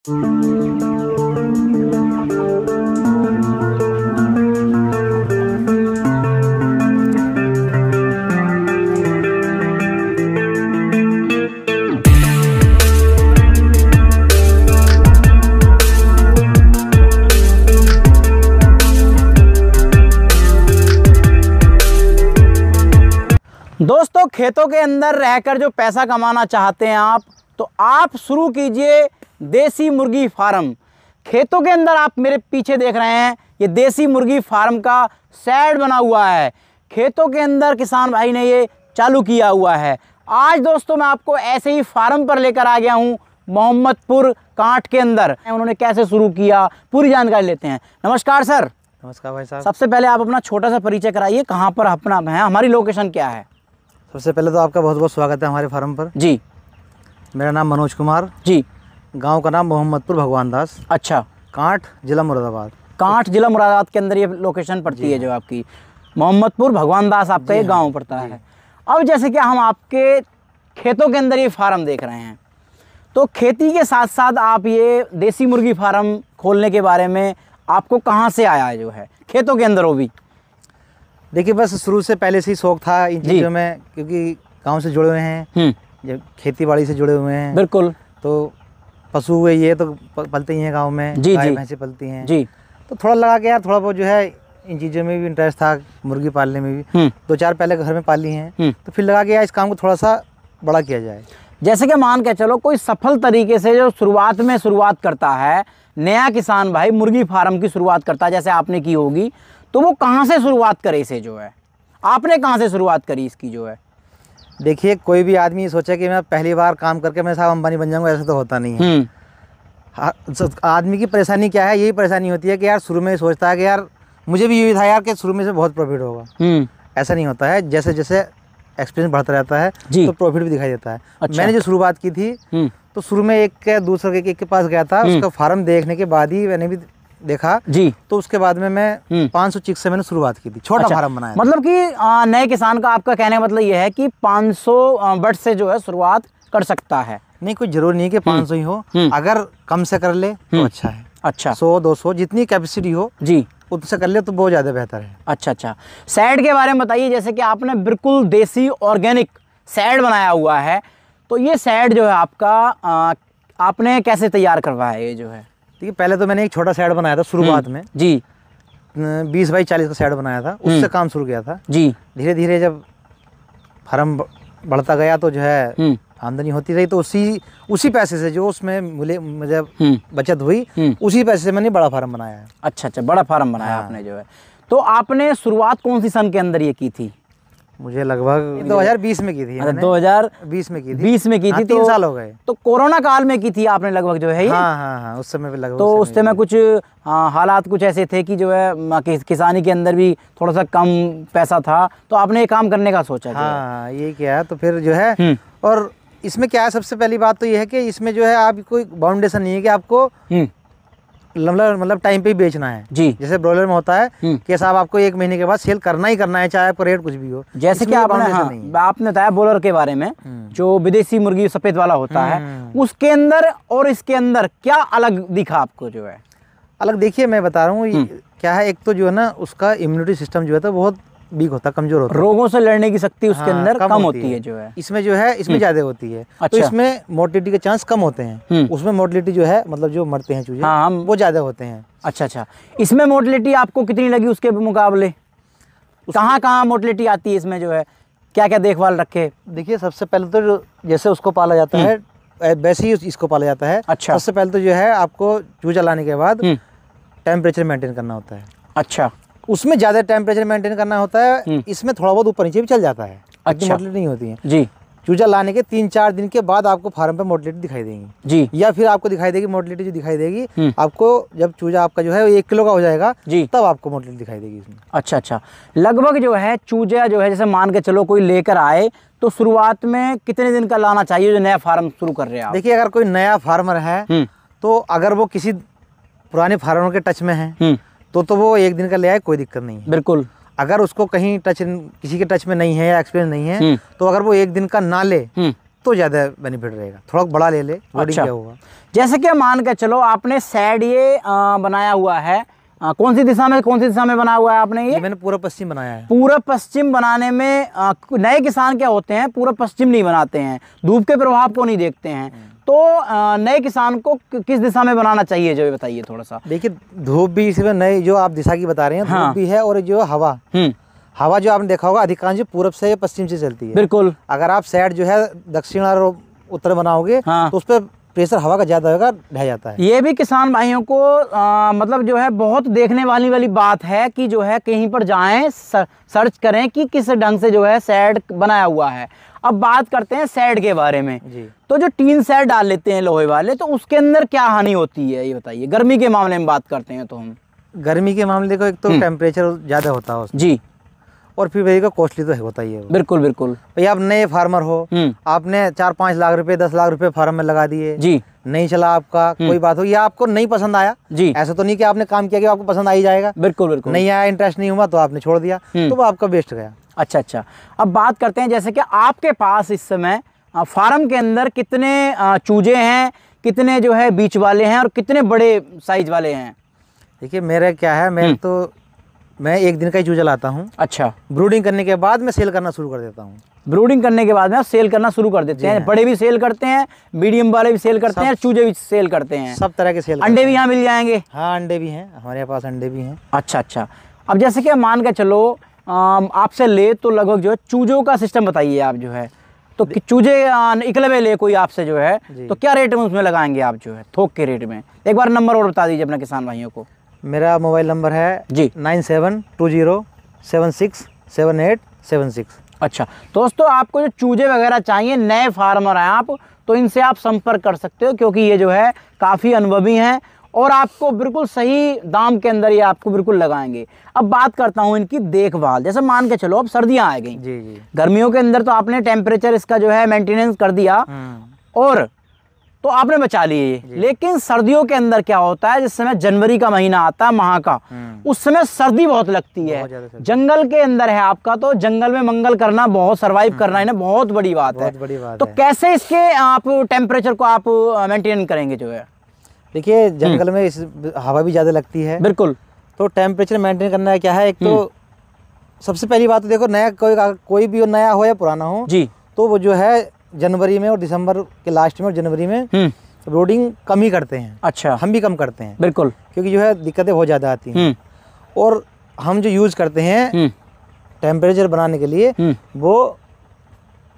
दोस्तों, खेतों के अंदर रहकर जो पैसा कमाना चाहते हैं आप, तो आप शुरू कीजिए देसी मुर्गी फार्म। खेतों के अंदर आप मेरे पीछे देख रहे हैं, ये देसी मुर्गी फार्म का शेड बना हुआ है। खेतों के अंदर किसान भाई ने ये चालू किया हुआ है। आज दोस्तों मैं आपको ऐसे ही फार्म पर लेकर आ गया हूँ, मोहम्मदपुर कांठ के अंदर। उन्होंने कैसे शुरू किया, पूरी जानकारी लेते हैं। नमस्कार सर। नमस्कार भाई साहब। सबसे पहले आप अपना छोटा सा परिचय कराइए, कहाँ पर अपना है, हमारी लोकेशन क्या है? सबसे पहले तो आपका बहुत बहुत स्वागत है हमारे फार्म पर जी। मेरा नाम मनोज कुमार जी। गांव का नाम मोहम्मदपुर भगवान दास। अच्छा। कांठ जिला मुरादाबाद। कांठ जिला मुरादाबाद के अंदर ये लोकेशन पड़ती है जो आपकी मोहम्मदपुर भगवान दास आपका ये गांव पड़ता है। अब जैसे कि हम आपके खेतों के अंदर ये फार्म देख रहे हैं, तो खेती के साथ साथ आप ये देसी मुर्गी फार्म खोलने के बारे में आपको कहाँ से आया है जो है खेतों के अंदर? वो भी देखिए, बस शुरू से पहले से ही शौक था इन चीज़ों में, क्योंकि गांव से जुड़े हुए हैं, जब खेती बाड़ी से जुड़े हुए हैं। बिल्कुल। तो पशु हुए ये तो पलते ही हैं गांव में, गाय भैंसें पलती हैं जी। तो थोड़ा लगा कि यार थोड़ा बहुत जो है इन चीज़ों में भी इंटरेस्ट था, मुर्गी पालने में भी। 2-4 पहले घर में पाली हैं, तो फिर लगा कि यार इस काम को थोड़ा सा बड़ा किया जाए। जैसे कि मान के चलो, कोई सफल तरीके से जो शुरुआत करता है, नया किसान भाई मुर्गी फार्म की शुरुआत करता है जैसे आपने की होगी, तो वो कहाँ से शुरुआत करे इसे जो है? आपने कहाँ से शुरुआत करी इसकी जो है? देखिए, कोई भी आदमी सोचा कि मैं पहली बार काम करके मैं साहब अंबानी बन जाऊंगा, ऐसा तो होता नहीं है। आदमी की परेशानी क्या है? यही परेशानी होती है कि यार शुरू में सोचता है कि यार मुझे भी यही था यार कि शुरू में से बहुत प्रॉफिट होगा। ऐसा नहीं होता है। जैसे जैसे एक्सपीरियंस बढ़ता रहता है तो प्रॉफिट भी दिखाई देता है। अच्छा। मैंने जो शुरुआत की थी तो शुरू में एक दूसरे के पास गया था, उसका फार्म देखने के बाद ही मैंने भी देखा जी। तो उसके बाद में मैं 500 चिक्स से मैंने शुरुआत की थी, छोटा फार्म बनाया। मतलब कि नए किसान का आपका कहने का मतलब ये है कि 500 बर्ड से जो है शुरुआत कर सकता है? नहीं, कोई जरूरी नहीं कि 500 ही हो, अगर कम से कर ले तो अच्छा है। अच्छा। 100-200 जितनी कैपेसिटी हो जी उससे कर ले तो बहुत ज़्यादा बेहतर है। अच्छा अच्छा। शेड के बारे में बताइए। जैसे कि आपने बिल्कुल देसी ऑर्गेनिक शेड बनाया हुआ है, तो ये शेड जो है आपका आपने कैसे तैयार करवाया ये जो है? देखिए, पहले तो मैंने एक छोटा शेड बनाया था शुरुआत में जी। 20 बाई 40 का शेड बनाया था, उससे काम शुरू किया था जी। धीरे धीरे जब फार्म बढ़ता गया तो जो है आमदनी होती रही, तो उसी पैसे से जो उसमें मुझे बचत हुई, उसी पैसे से मैंने बड़ा फार्म बनाया है। अच्छा अच्छा, बड़ा फार्म बनाया आपने जो है। तो आपने शुरुआत कौन सी सन के अंदर ये की थी? मुझे लगभग 2020 में की थी। 2020 में की थी। 20 में की थी। 3 साल हो गए। तो कोरोना काल में की थी आपने लगभग जो है ये? हाँ, उस समय पे लगभग। तो उस समय कुछ हालात कुछ ऐसे थे कि जो है किसानी के अंदर भी थोड़ा सा कम पैसा था, तो आपने ये काम करने का सोचा? हाँ, ये क्या है तो फिर जो है, और इसमें क्या है, सबसे पहली बात तो ये है कि इसमें जो है आप कोई बाउंडेशन नहीं है कि आपको मतलब टाइम पे ही बेचना है जी। जैसे ब्रॉयलर में होता है कि साहब आपको 1 महीने के बाद सेल करना ही करना है, चाहे आपको रेट कुछ भी हो। जैसे कि आपने बताया ब्रॉयलर के बारे में, जो विदेशी मुर्गी सफेद वाला होता है, उसके अंदर और इसके अंदर क्या अलग दिखा आपको जो है? अलग देखिए, मैं बता रहा हूँ क्या है। एक तो जो है ना, उसका इम्यूनिटी सिस्टम जो है तो बहुत वीक होता है, कमजोर होता है। रोगों से लड़ने की शक्ति उसके अंदर कम होती है जो है। इसमें जो है इसमें ज्यादा होती है। अच्छा। तो इसमें मोर्टिलिटी के चांस कम होते हैं, उसमें मोर्टिलिटी जो है मतलब जो मरते हैं चूजे वो ज्यादा होते हैं। अच्छा अच्छा। इसमें मोर्टिलिटी आपको कितनी लगी उसके मुकाबले? कहाँ मोर्टिलिटी आती है इसमें जो है? क्या क्या देखभाल रखे? देखिए, सबसे पहले तो जैसे उसको पाला जाता है वैसे ही इसको पाला जाता है। अच्छा। सबसे पहले तो जो है आपको चूजा लाने के बाद टेम्परेचर मेंटेन करना होता है। अच्छा। उसमें ज्यादा टेम्परेचर मेंटेन करना होता है, इसमें थोड़ा बहुत ऊपर नीचे भी चल जाता है। अच्छा। मोर्टिलिटी नहीं होती है जी। चूजा लाने के 3-4 दिन के बाद आपको फार्म पे मोर्टिलिटी दिखाई देगी जी, या फिर आपको दिखाई देगी मोर्टिलिटी जो दिखाई देगी आपको जब चूजा आपका जो है 1 किलो का हो जाएगा जी, तब आपको मोर्टिलिटी दिखाई देगी इसमें। अच्छा अच्छा। लगभग जो है चूजा जो है जैसे मान के चलो कोई लेकर आए तो शुरुआत में कितने दिन का लाना चाहिए जो नया फार्म शुरू कर रहे हैं आप? देखिए, अगर कोई नया फार्मर है तो अगर वो किसी पुराने फार्मर के टच में है तो वो 1 दिन का ले आए, कोई दिक्कत नहीं है। बिल्कुल। अगर उसको कहीं किसी के टच में नहीं है या एक्सपीरियंस नहीं है तो अगर वो 1 दिन का ना ले तो ज़्यादा बेनिफिट रहेगा। थोड़ा बड़ा ले ले, लोडिंग अच्छा। क्या होगा। जैसे कि मान के चलो आपने शेड ये बनाया हुआ है, कौन सी दिशा में बनाया हुआ है आपने ये? मैंने पूर्व पश्चिम बनाया है। पूर्व पश्चिम बनाने में नए किसान क्या होते हैं, पूर्व पश्चिम नहीं बनाते हैं, धूप के प्रभाव को नहीं देखते हैं। तो नए किसान को किस दिशा में बनाना चाहिए जो बताइए थोड़ा सा। देखिए धूप भी इसमें नई जो आप दिशा की बता रहे हैं, हाँ। धूप भी है, और जो हवा जो आपने देखा होगा अधिकांश पूर्व से पश्चिम से चलती है। बिल्कुल। अगर आप साइड जो है दक्षिण और उत्तर बनाओगे, हाँ। तो उस पर प्रेशर हवा का ज़्यादा होगा, ढह जाता है। ये भी किसान भाइयों को मतलब जो है बहुत देखने वाली बात है कि जो है कहीं पर जाएं, सर्च करें कि किस ढंग से जो है शेड बनाया हुआ है। अब बात करते हैं शेड के बारे में जी। तो जो टीन शेड डाल लेते हैं लोहे वाले, तो उसके अंदर क्या हानि होती है ये बताइए। गर्मी के मामले में बात करते हैं तो हम गर्मी के मामले को, एक तो टेम्परेचर ज़्यादा होता है उसमें, जी, और फिर वही का कॉस्टली तो होता ही है वो। बिल्कुल बिल्कुल। भाई आप नए फार्मर हो, आपने 4-5 लाख रुपए 10 लाख रुपए फार्म में लगा दिए जी, नहीं चला आपका, कोई बात हो, या आपको नहीं पसंद आया जी, ऐसा तो नहीं कि आपने काम किया कि आपको पसंद आ ही जाएगा। बिल्कुल बिल्कुल। नहीं आया, इंटरेस्ट नहीं हुआ, तो आपने छोड़ दिया, तो वो आपका वेस्ट गया। अच्छा अच्छा। अब बात करते हैं जैसे कि आपके पास इस समय फार्म के अंदर कितने चूजे हैं, कितने जो है बीच वाले हैं और कितने बड़े साइज वाले हैं? देखिए मेरा क्या है, मैं एक दिन का ही चूजा लाता हूँ। अच्छा। ब्रूडिंग करने के बाद मैं सेल करना शुरू कर देता हूँ। ब्रूडिंग करने के बाद में आप सेल करना शुरू कर देते हैं। बड़े भी सेल करते हैं, मीडियम वाले भी सेल करते हैं, चूजे भी सेल करते हैं, सब तरह के सेल। अंडे भी यहाँ मिल जाएंगे? हाँ अंडे भी हैं, हमारे पास अंडे भी हैं। अच्छा अच्छा। अब जैसे कि मान के चलो आपसे ले तो लगभग जो है चूजों का सिस्टम बताइए आप जो है, तो कि चूजे इकलवे ले कोई आपसे जो है तो क्या रेट में उसमें लगाएंगे आप जो है थोक के रेट में? एक बार नंबर और बता दीजिए अपने किसान भाइयों को। मेरा मोबाइल नंबर है जी 9720767876। अच्छा दोस्तों, आपको जो चूजे वगैरह चाहिए, नए फार्मर हैं आप, तो इनसे आप संपर्क कर सकते हो, क्योंकि ये जो है काफ़ी अनुभवी हैं और आपको बिल्कुल सही दाम के अंदर ये आपको बिल्कुल लगाएंगे। अब बात करता हूँ इनकी देखभाल। जैसे मान के चलो अब सर्दियाँ आ गई, जी जी, गर्मियों के अंदर तो आपने टेम्परेचर इसका जो है मेंटेनेंस कर दिया और तो आपने बचा लिए, लेकिन सर्दियों के अंदर क्या होता है, जिस समय जनवरी का महीना आता है माह का, उस समय सर्दी बहुत लगती है। जंगल के अंदर है आपका, तो जंगल में मंगल करना, बहुत सर्वाइव करना है ना, बहुत बड़ी बात है। तो कैसे इसके आप टेम्परेचर को आप मेंटेन करेंगे जो है? देखिए जंगल में इस हवा भी ज़्यादा लगती है। बिल्कुल। तो टेम्परेचर मेंटेन करना है क्या है, एक तो सबसे पहली बात तो देखो, नया कोई भी नया हो या पुराना हो जी, तो वो जो है जनवरी में और दिसंबर के लास्ट में और जनवरी में ब्रूडिंग कम ही करते हैं। अच्छा। हम भी कम करते हैं। बिल्कुल। क्योंकि जो है दिक्कतें बहुत ज़्यादा आती हैं, और हम जो यूज़ करते हैं टेम्परेचर बनाने के लिए, वो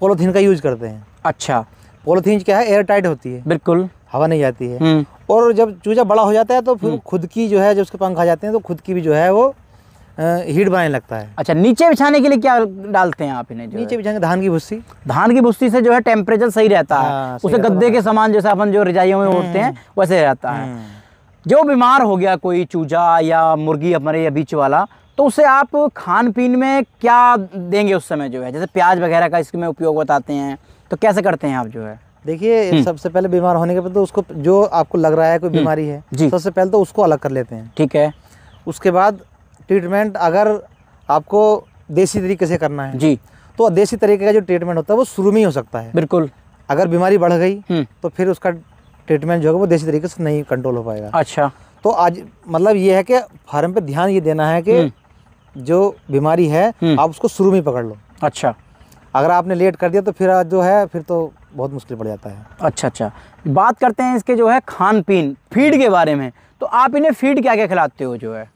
पॉलीथीन का यूज़ करते हैं। अच्छा। पॉलीथीन क्या है, एयर टाइट होती है, बिल्कुल हवा नहीं जाती है, और जब चूजा बड़ा हो जाता है तो फिर खुद की जो है, जब उसके पंख आ जाते हैं तो खुद की भी जो है वो हीट बनाने लगता है। अच्छा, नीचे बिछाने के लिए क्या डालते हैं आप इन्हें? नीचे बिछाने धान की भुस्सी। धान की भुस्सी से जो है टेम्परेचर सही रहता है, उसे गद्दे के समान जैसे अपन जो रजाइयों में ओढ़ते हैं वैसे रहता है। जो बीमार हो गया कोई चूजा या मुर्गी हमारे या बीच वाला, तो उसे आप खान पीन में क्या देंगे उस समय जो है? जैसे प्याज वगैरह का इसमें उपयोग बताते हैं, तो कैसे करते हैं आप जो है? देखिए सबसे पहले बीमार होने के बाद तो उसको, जो आपको लग रहा है कोई बीमारी है, सबसे पहले तो उसको अलग कर लेते हैं। ठीक है। उसके बाद ट्रीटमेंट, अगर आपको देसी तरीके से करना है जी, तो देसी तरीके का जो ट्रीटमेंट होता है वो शुरू में ही हो सकता है। बिल्कुल। अगर बीमारी बढ़ गई तो फिर उसका ट्रीटमेंट जो है वो देसी तरीके से नहीं कंट्रोल हो पाएगा। अच्छा। तो आज मतलब ये है कि फार्म पे ध्यान ये देना है कि जो बीमारी है आप उसको शुरू में ही पकड़ लो। अच्छा। अगर आपने लेट कर दिया तो फिर जो है फिर तो बहुत मुश्किल पड़ जाता है। अच्छा अच्छा। बात करते हैं इसके जो है खान पीन, फीड के बारे में। तो आप इन्हें फीड क्या क्या खिलाते हो जो है?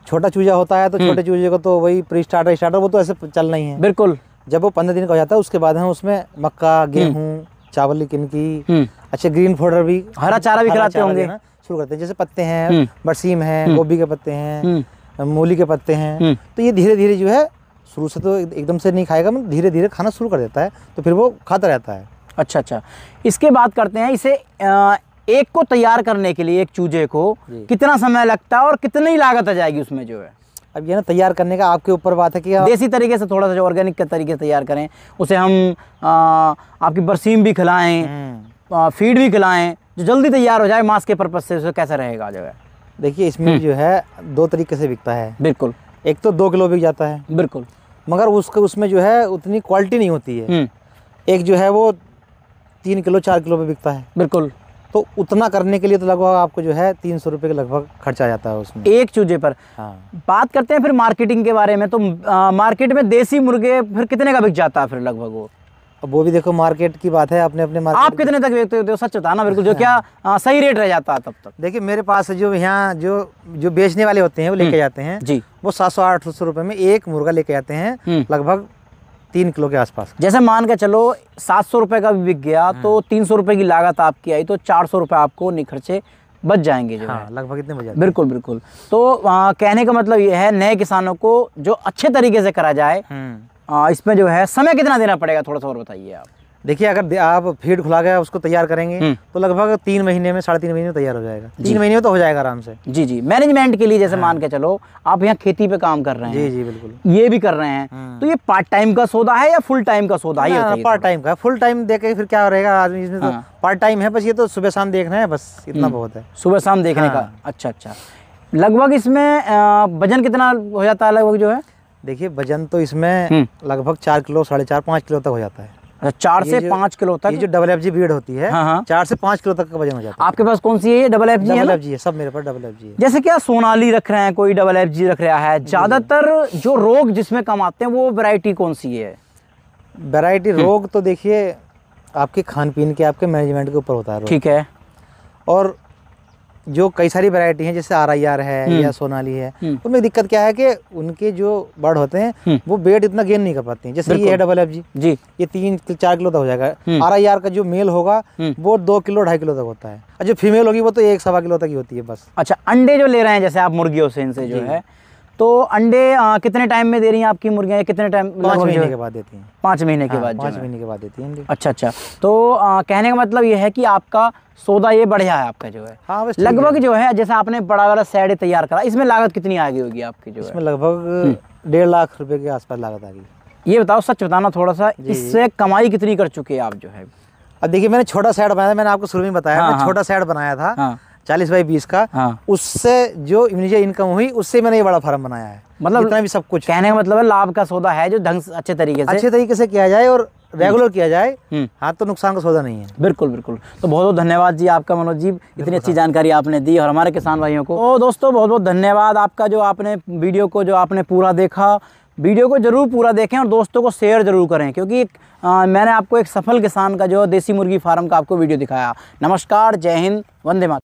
छोटा चूजा होता है तो छोटे चूजे को तो वही प्री स्टार्टर वो तो ऐसे चलना ही है। बिल्कुल। जब वो 15 दिन का हो जाता है उसके बाद हम उसमें मक्का, गेहूँ, चावल की किनकी, अच्छे ग्रीन फोडर भी, हरा चारा भी खिलाते होंगे शुरू करते हैं। जैसे पत्ते हैं, बरसीम है, गोभी के पत्ते हैं, मूली के पत्ते हैं, तो ये धीरे धीरे जो है, शुरू से तो एकदम से नहीं खाएगा, मतलब धीरे धीरे खाना शुरू कर देता है, तो फिर वो खाता रहता है। अच्छा अच्छा। इसके बात करते हैं, इसे एक को तैयार करने के लिए, एक चूजे को कितना समय लगता है और कितनी लागत आ जाएगी उसमें जो है? अब ये ना तैयार करने का आपके ऊपर बात है कि देसी तरीके से, थोड़ा सा जो ऑर्गेनिक के तरीके से तैयार करें, उसे हम आपकी बरसीम भी खिलाएं, फीड भी खिलाएं, जो जल्दी तैयार हो जाए मांस के पर्पज से, उसे कैसा रहेगा जो है? देखिए इसमें जो है 2 तरीके से बिकता है। बिल्कुल। एक तो 2 किलो बिक जाता है। बिल्कुल। मगर उसमें जो है उतनी क्वालिटी नहीं होती है। एक जो है वो 3 किलो 4 किलो पे बिकता है। बिल्कुल। तो उतना करने के लिए तो लगभग आपको जो है 300 रुपये के लगभग खर्चा आ जाता है उसमें, एक चूजे पर। हाँ। बात करते हैं फिर मार्केटिंग के बारे में, तो मार्केट में देसी मुर्गे फिर कितने का बिक जाता है फिर लगभग वो? अब वो भी देखो मार्केट की बात है, अपने अपने आप कितने तक बेचते हो? सच बताना बिल्कुल, जो क्या सही रेट रह जाता है तब तक। देखिए मेरे पास जो यहाँ जो बेचने वाले होते हैं वो लेके जाते हैं जी, वो 700-800 रुपये में एक मुर्गा लेके जाते हैं, लगभग 3 किलो के आसपास। जैसे मान के चलो 700 रुपये का भी बिक गया तो 300 रुपये की लागत आपकी आई, तो 400 रुपये आपको निखर्चे बच जाएंगे जो हाँ, है। लगभग इतने बच जाते। बिल्कुल बिल्कुल। तो कहने का मतलब ये है, नए किसानों को जो अच्छे तरीके से करा जाए, इसमें जो है समय कितना देना पड़ेगा, थोड़ा सा और बताइए आप। देखिए अगर आप फीड खुला के उसको तैयार करेंगे तो लगभग 3 महीने में 3.5 महीने में तैयार हो जाएगा। 3 महीने में तो हो जाएगा आराम से। जी जी। मैनेजमेंट के लिए जैसे मान के चलो आप यहाँ खेती पे काम कर रहे हैं। जी जी बिल्कुल। ये भी कर रहे हैं, तो ये पार्ट टाइम का सौदा है या फुल टाइम का सौदा है? पार्ट टाइम का। फुल टाइम देके फिर क्या रहेगा आदमी, इसमें तो पार्ट टाइम है, बस ये तो सुबह शाम देखना है, बस इतना बहुत है। सुबह शाम देखने का। अच्छा अच्छा। लगभग इसमें वजन कितना हो जाता है लगभग जो है? देखिए वजन तो इसमें लगभग 4 किलो 4.5 5 किलो तक हो जाता है। 4 से 5 किलो तक? ये जो FFG ब्रीड होती है, 4 से 5 किलो तक का वजन हो जाता है। आपके पास कौन सी है? ये FFG है? FFG है, सब मेरे पास FFG है। जैसे क्या सोनाली रख रहे हैं, कोई FFG रख रहा है, ज्यादातर जो रोग जिसमें कम आते हैं वो वैरायटी कौन सी है? वैरायटी रोग तो देखिए आपके खान पीन के, आपके मैनेजमेंट के ऊपर होता है। ठीक है। और जो कई सारी वैरायटी हैं जैसे RIR है या सोनाली है, उनमें दिक्कत क्या है कि उनके जो बर्ड होते हैं वो वेट इतना गेन नहीं कर पाते हैं। जैसे ये है FFG जी, ये 3-4 किलो तक हो जाएगा। RIR का जो मेल होगा वो 2 किलो 2.5 किलो तक होता है, और जो फीमेल होगी वो तो 1-1.25 किलो तक ही होती है बस। अच्छा, अंडे जो ले रहे हैं जैसे आप मुर्गियों से, इनसे जो है, तो अंडे कितने टाइम में दे रही हैं आपकी मुर्गियाँ? कितने टाइम? 5 महीने के बाद देती हैं। 5 महीने के बाद? 5 महीने के बाद देती हैं। अच्छा अच्छा। तो कहने का मतलब ये है कि आपका सौदा ये बढ़िया है आपका जो है। हाँ, बस लगभग जो है, जैसे आपने बड़ा वाला शेड तैयार करा, इसमें लागत कितनी आ गई होगी आपकी जो है? इसमें लगभग 1.5 लाख रुपए के आसपास लागत आ गई। ये बताओ, सच बताना थोड़ा सा, इससे कमाई कितनी कर चुके हैं आप जो है? अब देखिए मैंने छोटा शेड बनाया था, मैंने आपको शुरू में बताया, मैं छोटा शेड बनाया था 40 बाई 20 का। उससे जो मुझे इनकम हुई उससे मैंने ये बड़ा फार्म बनाया है। मतलब इतना भी सब कुछ, कहने का मतलब है लाभ का सौदा है जो ढंग से अच्छे तरीके से किया जाए और रेगुलर किया जाए, हाँ, तो नुकसान का सौदा नहीं है। बिल्कुल बिल्कुल। तो बहुत बहुत धन्यवाद जी आपका मनोज जी, इतनी अच्छी जानकारी आपने दी और हमारे किसान भाइयों को। तो दोस्तों बहुत बहुत धन्यवाद आपका, जो आपने वीडियो को जो आपने पूरा देखा। वीडियो को जरूर पूरा देखें और दोस्तों को शेयर जरूर करें, क्योंकि मैंने आपको एक सफल किसान का जो देसी मुर्गी फार्म का आपको वीडियो दिखाया। नमस्कार, जय हिंद, वंदे मातरम।